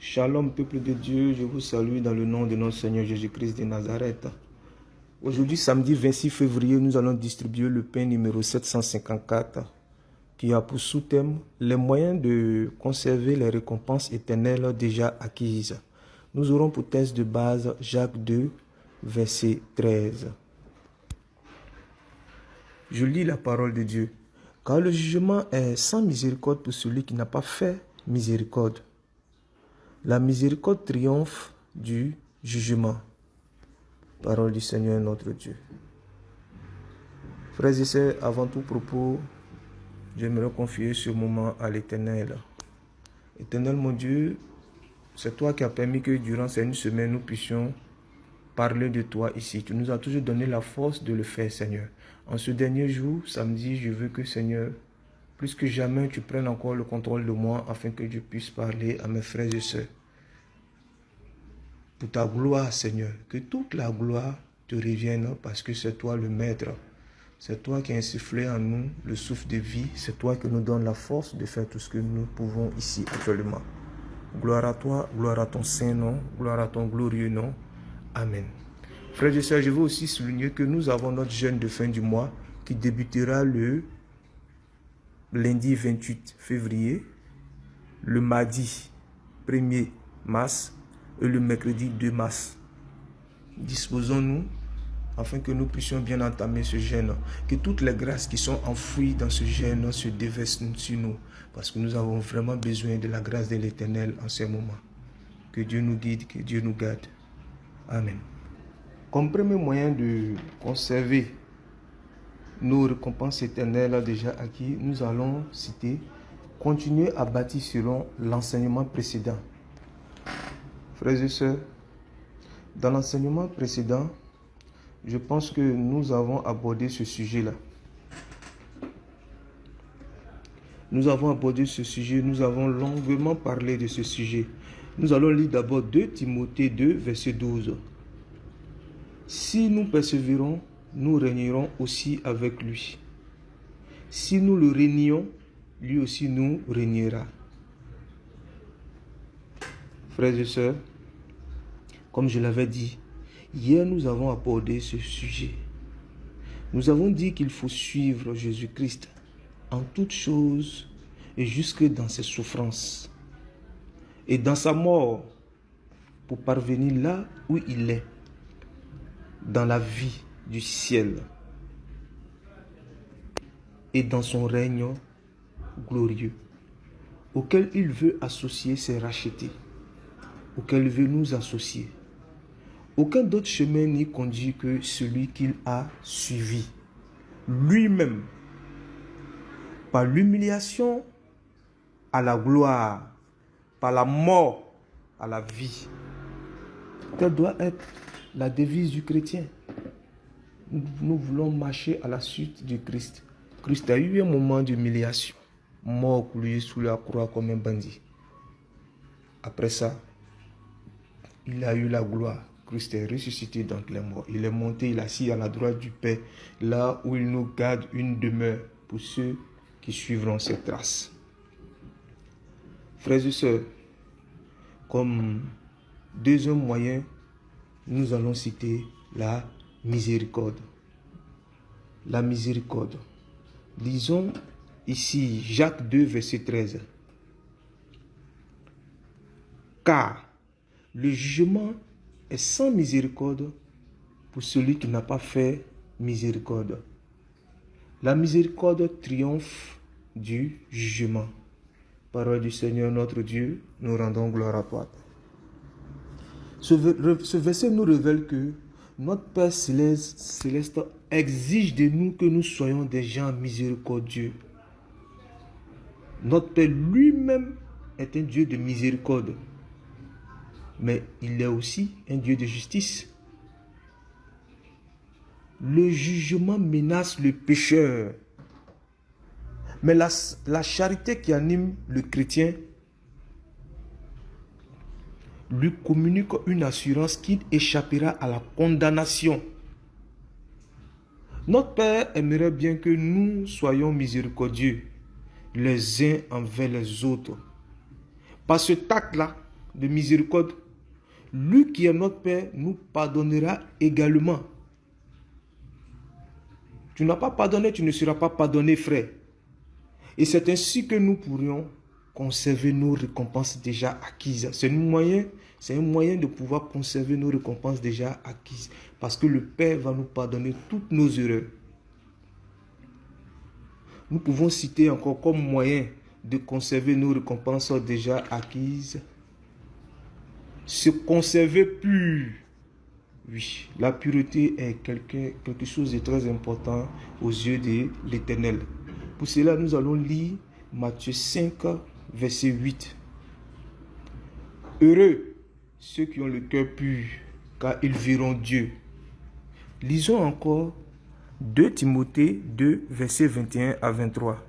Shalom, peuple de Dieu, je vous salue dans le nom de notre Seigneur Jésus-Christ de Nazareth. Aujourd'hui, samedi 26 février, nous allons distribuer le pain numéro 754 qui a pour sous-thème les moyens de conserver les récompenses éternelles déjà acquises. Nous aurons pour texte de base Jacques 2, verset 13. Je lis la parole de Dieu. Car le jugement est sans miséricorde pour celui qui n'a pas fait miséricorde. La miséricorde triomphe du jugement. Parole du Seigneur notre Dieu. Frères et sœurs, avant tout propos, j'aimerais confier ce moment à l'Éternel. Éternel mon Dieu, c'est toi qui as permis que durant ces une semaine, nous puissions parler de toi ici. Tu nous as toujours donné la force de le faire, Seigneur. En ce dernier jour, samedi, je veux que, Seigneur, plus que jamais, tu prennes encore le contrôle de moi afin que je puisse parler à mes frères et sœurs. Pour ta gloire, Seigneur, que toute la gloire te revienne parce que c'est toi le Maître. C'est toi qui as insufflé en nous le souffle de vie. C'est toi qui nous donne la force de faire tout ce que nous pouvons ici actuellement. Gloire à toi, gloire à ton saint nom, gloire à ton glorieux nom. Amen. Frères et sœurs, je veux aussi souligner que nous avons notre jeûne de fin du mois qui débutera le lundi 28 février, le mardi 1er mars et le mercredi 2 mars. Disposons-nous afin que nous puissions bien entamer ce jeûne. Que toutes les grâces qui sont enfouies dans ce jeûne se déversent sur nous. Parce que nous avons vraiment besoin de la grâce de l'Éternel en ces moments. Que Dieu nous guide, que Dieu nous garde. Amen. Comme premier moyen de conserver nos récompenses éternelles déjà acquises, nous allons citer « Continuer à bâtir selon l'enseignement précédent ». Frères et sœurs, dans l'enseignement précédent, je pense que nous avons abordé ce sujet-là. Nous avons abordé ce sujet, nous avons longuement parlé de ce sujet. Nous allons lire d'abord 2 Timothée 2, verset 12. Si nous persévérons, nous régnerons aussi avec lui. Si nous le régnons, lui aussi nous régnera. Frères et sœurs, comme je l'avais dit, hier nous avons abordé ce sujet. Nous avons dit qu'il faut suivre Jésus-Christ en toutes choses et jusque dans ses souffrances et dans sa mort pour parvenir là où il est, dans la vie du ciel et dans son règne glorieux auquel il veut associer ses rachetés, auquel il veut nous associer. Aucun d'autre chemin n'y conduit que celui qu'il a suivi lui-même, par l'humiliation à la gloire, par la mort à la vie. Telle doit être la devise du chrétien. Nous voulons marcher à la suite du Christ. Christ a eu un moment d'humiliation, mort cloué sous la croix comme un bandit. Après ça, il a eu la gloire. Christ est ressuscité d'entre les morts. Il est monté, il est assis à la droite du Père, là où il nous garde une demeure pour ceux qui suivront ses traces. Frères et sœurs, comme deuxième moyen, nous allons citer la miséricorde. La miséricorde. Lisons ici Jacques 2, verset 13. Car le jugement est sans miséricorde pour celui qui n'a pas fait miséricorde. La miséricorde triomphe du jugement. Parole du Seigneur notre Dieu, nous rendons gloire à toi. Ce verset nous révèle que notre Père céleste exige de nous que nous soyons des gens miséricordieux. Notre Père lui-même est un Dieu de miséricorde. Mais il est aussi un Dieu de justice. Le jugement menace le pécheur. Mais la charité qui anime le chrétien lui communique une assurance qu'il échappera à la condamnation. Notre Père aimerait bien que nous soyons miséricordieux les uns envers les autres. Par ce tact-là, de miséricorde, lui qui est notre Père nous pardonnera également. Tu n'as pas pardonné, tu ne seras pas pardonné, frère. Et c'est ainsi que nous pourrions conserver nos récompenses déjà acquises. C'est un moyen de pouvoir conserver nos récompenses déjà acquises. Parce que le Père va nous pardonner toutes nos erreurs. Nous pouvons citer encore comme moyen de conserver nos récompenses déjà acquises. Se conserver pur. Oui, la pureté est quelque chose de très important aux yeux de l'Éternel. Pour cela, nous allons lire Matthieu 5, verset 8. Heureux ceux qui ont le cœur pur, car ils verront Dieu. Lisons encore 2 Timothée 2, verset 21 à 23.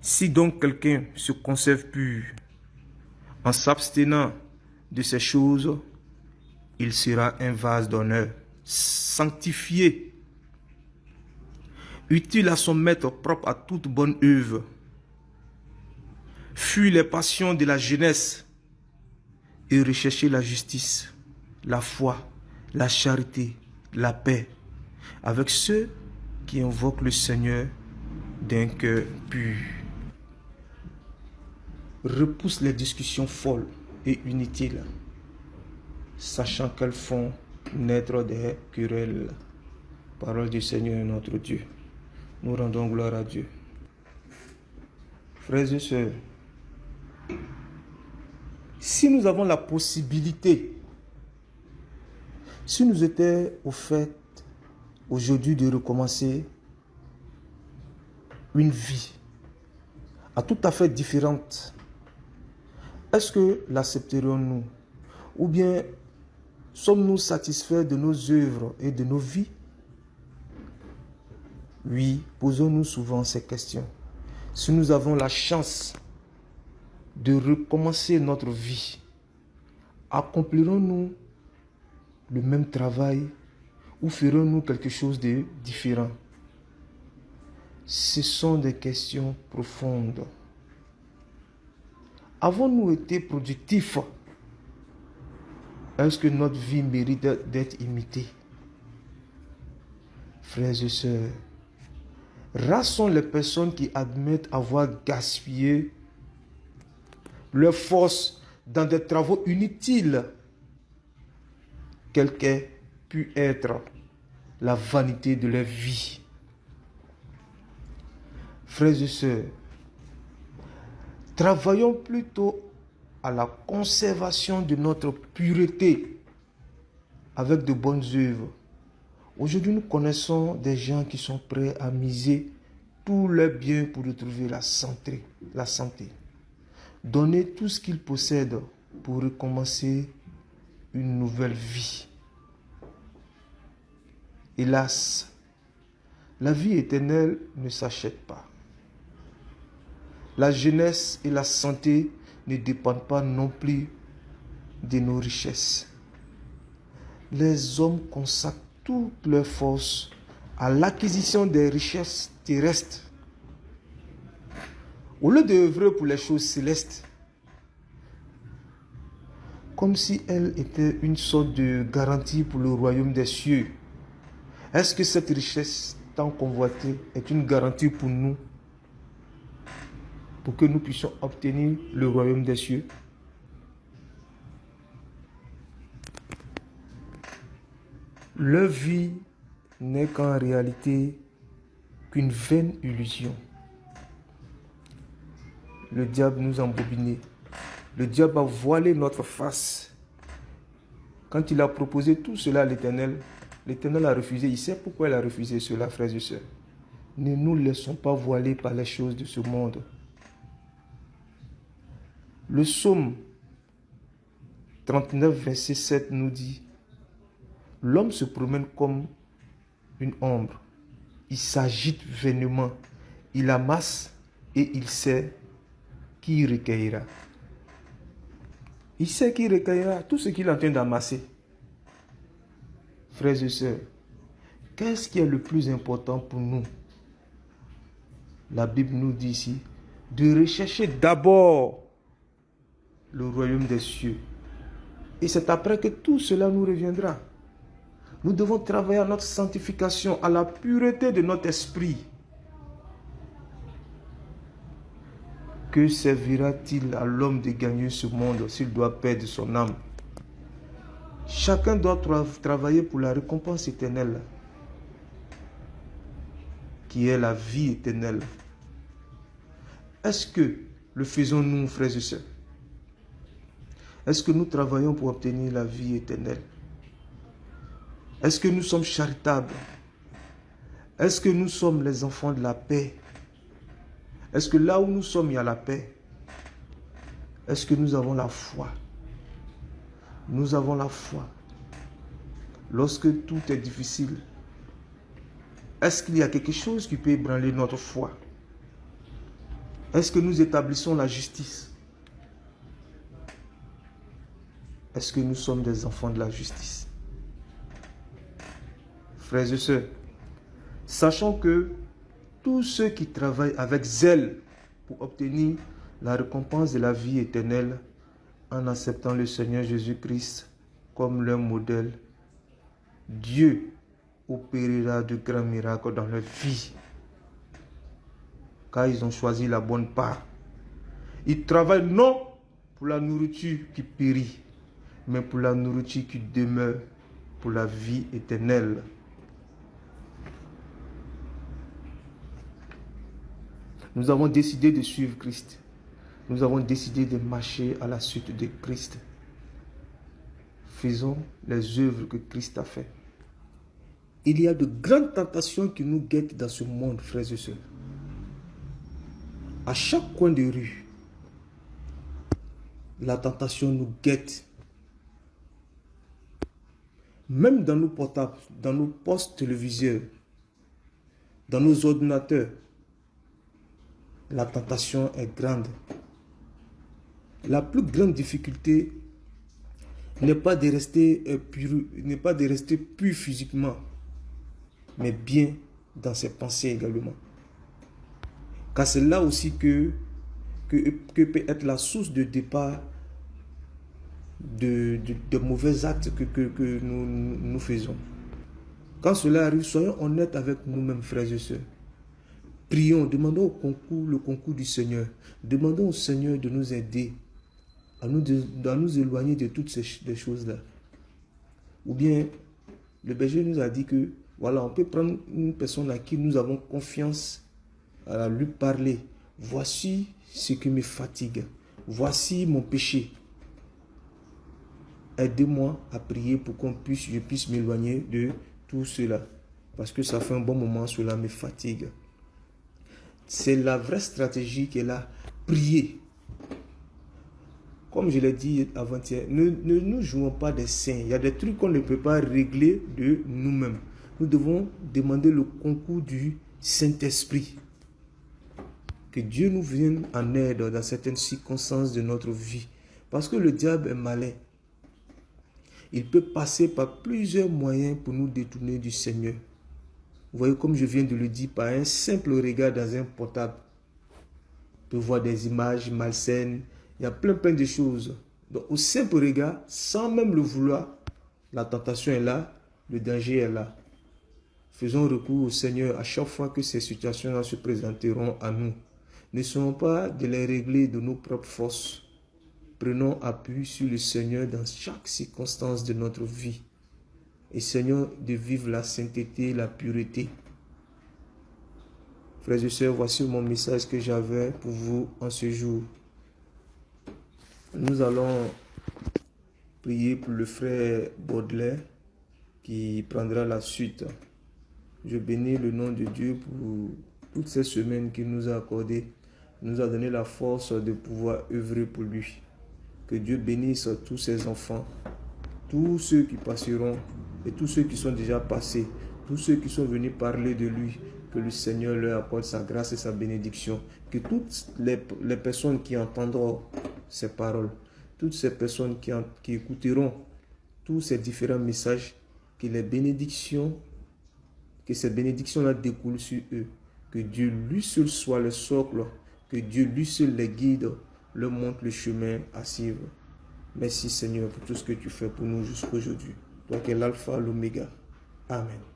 Si donc quelqu'un se conserve pur, en s'abstenant de ces choses, il sera un vase d'honneur, sanctifié, utile à son maître, propre à toute bonne œuvre. Fuis les passions de la jeunesse et recherchez la justice, la foi, la charité, la paix, avec ceux qui invoquent le Seigneur d'un cœur pur. Repousse les discussions folles et inutiles, sachant qu'elles font naître des querelles. Parole du Seigneur notre Dieu. Nous rendons gloire à Dieu. Frères et sœurs, si nous avons la possibilité, si nous étions au fait aujourd'hui de recommencer une vie à tout à fait différente, est-ce que l'accepterions-nous? Ou bien sommes-nous satisfaits de nos œuvres et de nos vies? Oui, posons-nous souvent ces questions. Si nous avons la chance de recommencer notre vie, accomplirons-nous le même travail ou ferons-nous quelque chose de différent? Ce sont des questions profondes. Avons-nous été productifs? Est-ce que notre vie mérite d'être imitée? Frères et sœurs, rares sont les personnes qui admettent avoir gaspillé leur force dans des travaux inutiles, quelle qu'ait pu être la vanité de leur vie. Frères et sœurs, travaillons plutôt à la conservation de notre pureté avec de bonnes œuvres. Aujourd'hui, nous connaissons des gens qui sont prêts à miser tous leurs biens pour retrouver la santé. Donner tout ce qu'ils possèdent pour recommencer une nouvelle vie. Hélas, la vie éternelle ne s'achète pas. La jeunesse et la santé ne dépendent pas non plus de nos richesses. Les hommes consacrent toute leur force à l'acquisition des richesses terrestres, au lieu d'œuvrer pour les choses célestes, comme si elles étaient une sorte de garantie pour le royaume des cieux. Est-ce que cette richesse tant convoitée est une garantie pour nous, pour que nous puissions obtenir le royaume des cieux? Leur vie n'est qu'en réalité qu'une vaine illusion. Le diable nous a embobinés. Le diable a voilé notre face. Quand il a proposé tout cela à l'Éternel, l'Éternel a refusé. Il sait pourquoi il a refusé cela, frères et sœurs. Ne nous laissons pas voiler par les choses de ce monde. Le psaume 39, verset 7 nous dit: l'homme se promène comme une ombre. Il s'agite vainement. Il amasse et il sait qui recueillera. Il sait qui recueillera tout ce qu'il est en train d'amasser. Frères et sœurs, qu'est-ce qui est le plus important pour nous? La Bible nous dit ici de rechercher d'abord le royaume des cieux Et c'est après que tout cela nous reviendra. Nous devons travailler à notre sanctification, à la pureté de notre esprit. Que servira-t-il à l'homme de gagner ce monde s'il doit perdre son âme? Chacun doit travailler pour la récompense éternelle, qui est la vie éternelle. Est-ce que le faisons-nous, frères et sœurs? Est-ce que nous travaillons pour obtenir la vie éternelle? Est-ce que nous sommes charitables? Est-ce que nous sommes les enfants de la paix? Est-ce que là où nous sommes, il y a la paix? Est-ce que nous avons la foi? Nous avons la foi. Lorsque tout est difficile, est-ce qu'il y a quelque chose qui peut ébranler notre foi? Est-ce que nous établissons la justice? Est-ce que nous sommes des enfants de la justice? Frères et sœurs, sachant que tous ceux qui travaillent avec zèle pour obtenir la récompense de la vie éternelle en acceptant le Seigneur Jésus-Christ comme leur modèle, Dieu opérera de grands miracles dans leur vie, car ils ont choisi la bonne part. Ils travaillent non pour la nourriture qui périt, mais pour la nourriture qui demeure, pour la vie éternelle. Nous avons décidé de suivre Christ. Nous avons décidé de marcher à la suite de Christ. Faisons les œuvres que Christ a faites. Il y a de grandes tentations qui nous guettent dans ce monde, frères et sœurs. À chaque coin de rue, la tentation nous guette. Même dans nos portables, dans nos postes téléviseurs, dans nos ordinateurs, la tentation est grande. La plus grande difficulté n'est pas de rester pur physiquement, mais bien dans ses pensées également. Car c'est là aussi que peut être la source de départ de mauvais actes que nous faisons. Quand cela arrive, soyons honnêtes avec nous-mêmes, frères et sœurs. Prions, demandons le concours du Seigneur. Demandons au Seigneur de nous aider à nous éloigner de toutes ces choses-là. Ou bien, le berger nous a dit que, voilà, on peut prendre une personne à qui nous avons confiance, à lui parler. Voici ce qui me fatigue. Voici mon péché. Aidez-moi à prier pour je puisse m'éloigner de tout cela. Parce que ça fait un bon moment, cela me fatigue. C'est la vraie stratégie qui est là. Prier. Comme je l'ai dit avant-hier, ne nous jouons pas des saints. Il y a des trucs qu'on ne peut pas régler de nous-mêmes. Nous devons demander le concours du Saint-Esprit. Que Dieu nous vienne en aide dans certaines circonstances de notre vie. Parce que le diable est malin. Il peut passer par plusieurs moyens pour nous détourner du Seigneur. Vous voyez, comme je viens de le dire, par un simple regard dans un portable, on peut voir des images malsaines, il y a plein de choses. Donc, au simple regard, sans même le vouloir, la tentation est là, le danger est là. Faisons recours au Seigneur à chaque fois que ces situations-là se présenteront à nous. N'essayons pas de les régler de nos propres forces. Prenons appui sur le Seigneur dans chaque circonstance de notre vie. Et Seigneur, de vivre la sainteté, la pureté. Frères et sœurs, voici mon message que j'avais pour vous en ce jour. Nous allons prier pour le frère Baudelaire qui prendra la suite. Je bénis le nom de Dieu pour toutes ces semaines qu'il nous a accordées. Il nous a donné la force de pouvoir œuvrer pour lui. Que Dieu bénisse tous ses enfants, tous ceux qui passeront et tous ceux qui sont déjà passés, tous ceux qui sont venus parler de lui, que le Seigneur leur accorde sa grâce et sa bénédiction. Que toutes les personnes qui entendront ces paroles, toutes ces personnes qui écouteront tous ces différents messages, que ces bénédictions-là découlent sur eux. Que Dieu lui seul soit le socle, que Dieu lui seul les guide, leur montre le chemin à suivre. Merci Seigneur pour tout ce que tu fais pour nous jusqu'aujourd'hui. Toi qui es l'alpha, l'oméga. Amen.